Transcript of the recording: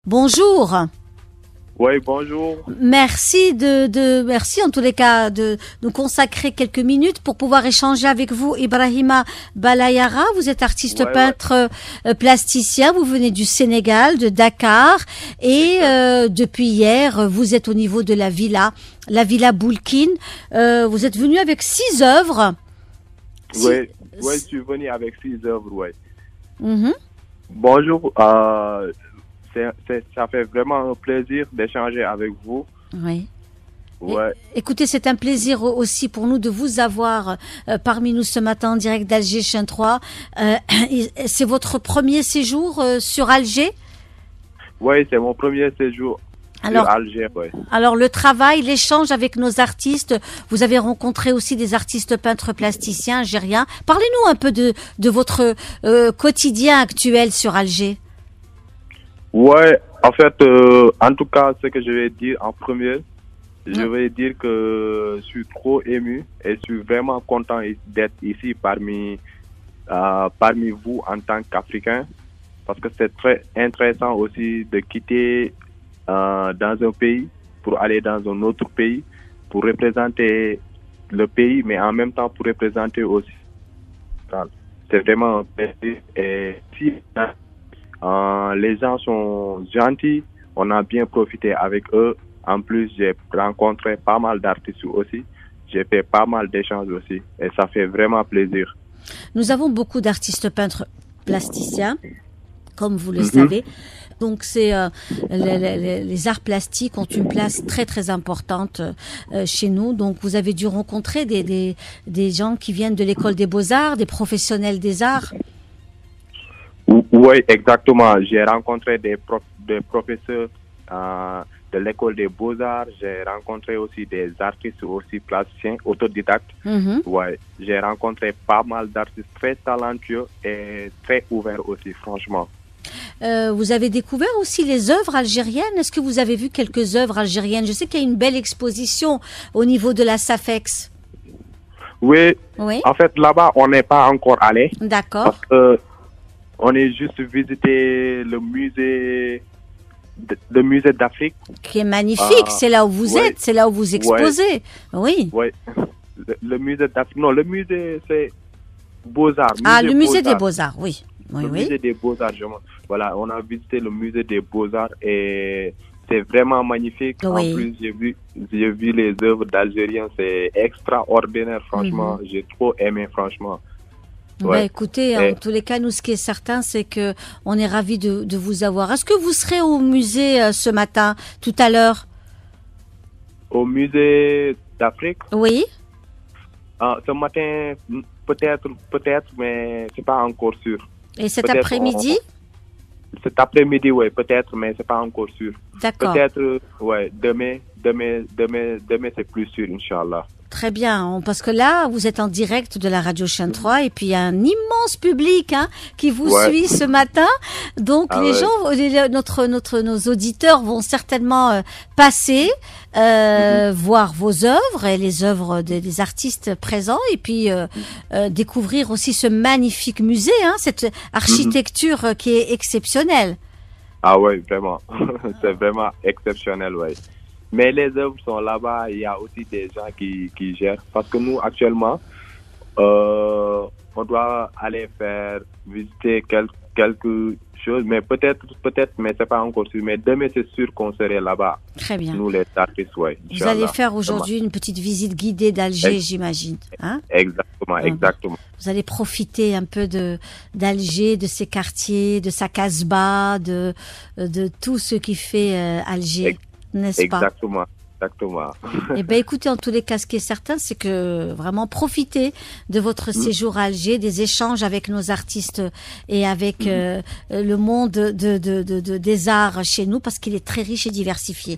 Bonjour. Oui, bonjour. Merci merci en tous les cas de nous consacrer quelques minutes pour pouvoir échanger avec vous. Ibrahima Balayara, vous êtes artiste peintre plasticien, vous venez du Sénégal, de Dakar et depuis hier, vous êtes au niveau de la villa Boulkine. Vous êtes venu avec 6 œuvres. Oui, je suis venu avec 6 œuvres, oui. Bonjour, ça fait vraiment un plaisir d'échanger avec vous. Oui. Ouais. Écoutez, c'est un plaisir aussi pour nous de vous avoir parmi nous ce matin en direct d'Alger Chaîne 3. C'est votre premier séjour sur Alger? Oui, c'est mon premier séjour sur Alger. Ouais. Alors le travail, l'échange avec nos artistes, vous avez rencontré aussi des artistes peintres plasticiens algériens. Parlez-nous un peu de votre quotidien actuel sur Alger. Ouais, en fait, en tout cas, ce que je vais dire en premier, je vais dire que je suis trop ému et je suis vraiment content d'être ici parmi vous en tant qu'Africain, parce que c'est très intéressant aussi de quitter dans un pays pour aller dans un autre pays, pour représenter le pays, mais en même temps pour représenter aussi. C'est vraiment un plaisir. Et si les gens sont gentils, on a bien profité avec eux. En plus, j'ai rencontré pas mal d'artistes aussi. J'ai fait pas mal d'échanges aussi. Et ça fait vraiment plaisir. Nous avons beaucoup d'artistes peintres plasticiens, comme vous le savez. Donc, les arts plastiques ont une place très, très importante chez nous. Donc, vous avez dû rencontrer des gens qui viennent de l'école des beaux-arts, des professionnels des arts. Oui, exactement. J'ai rencontré des professeurs de l'école des beaux-arts. J'ai rencontré aussi des artistes aussi plasticiens, autodidactes. Ouais, j'ai rencontré pas mal d'artistes très talentueux et très ouverts aussi, franchement. Vous avez découvert aussi les œuvres algériennes. Est-ce que vous avez vu quelques œuvres algériennes? Je sais qu'il y a une belle exposition au niveau de la SAFEX. Oui. En fait, là-bas, on n'est pas encore allé. D'accord. Parce que on est juste visité le musée d'Afrique. Qui est magnifique, c'est là où vous êtes, c'est là où vous exposez. Oui. Oui, le musée d'Afrique. Non, le musée, c'est Beaux-Arts. Le musée des Beaux-Arts, oui. Le musée des Beaux-Arts, voilà, on a visité le musée des Beaux-Arts et c'est vraiment magnifique. En plus, j'ai vu les œuvres d'Algériens, c'est extraordinaire, franchement. J'ai trop aimé, franchement. Ouais. Écoutez, en tous les cas, nous, ce qui est certain, c'est que on est ravis de vous avoir. Est-ce que vous serez au musée ce matin, tout à l'heure? Au musée d'Afrique? Oui. Ce matin, peut-être, mais c'est pas encore sûr. Et cet après-midi? Cet après-midi, oui, peut-être, mais c'est pas encore sûr. D'accord. Peut-être, ouais, demain, c'est plus sûr, Inch'Allah. Très bien, parce que là, vous êtes en direct de la radio Chaîne 3 et puis il y a un immense public qui vous suit ce matin. Donc les gens, nos auditeurs vont certainement passer, voir vos œuvres et les œuvres des artistes présents et puis découvrir aussi ce magnifique musée, cette architecture qui est exceptionnelle. Ah oui, vraiment. C'est vraiment exceptionnel, oui. Mais les œuvres sont là-bas, il y a aussi des gens qui gèrent. Parce que nous, actuellement, on doit aller visiter quelques choses, mais peut-être, mais c'est pas encore sûr. Mais demain, c'est sûr qu'on serait là-bas. Très bien. Nous, les artistes, oui. Vous allez faire aujourd'hui une petite visite guidée d'Alger, j'imagine. Exactement. Vous allez profiter un peu d'Alger, de ses quartiers, de sa casbah, de tout ce qui fait Alger. N'est-ce pas? Exactement. Eh bien, écoutez, en tous les cas, ce qui est certain, c'est que vraiment profitez de votre séjour à Alger, des échanges avec nos artistes et avec le monde des arts chez nous, parce qu'il est très riche et diversifié.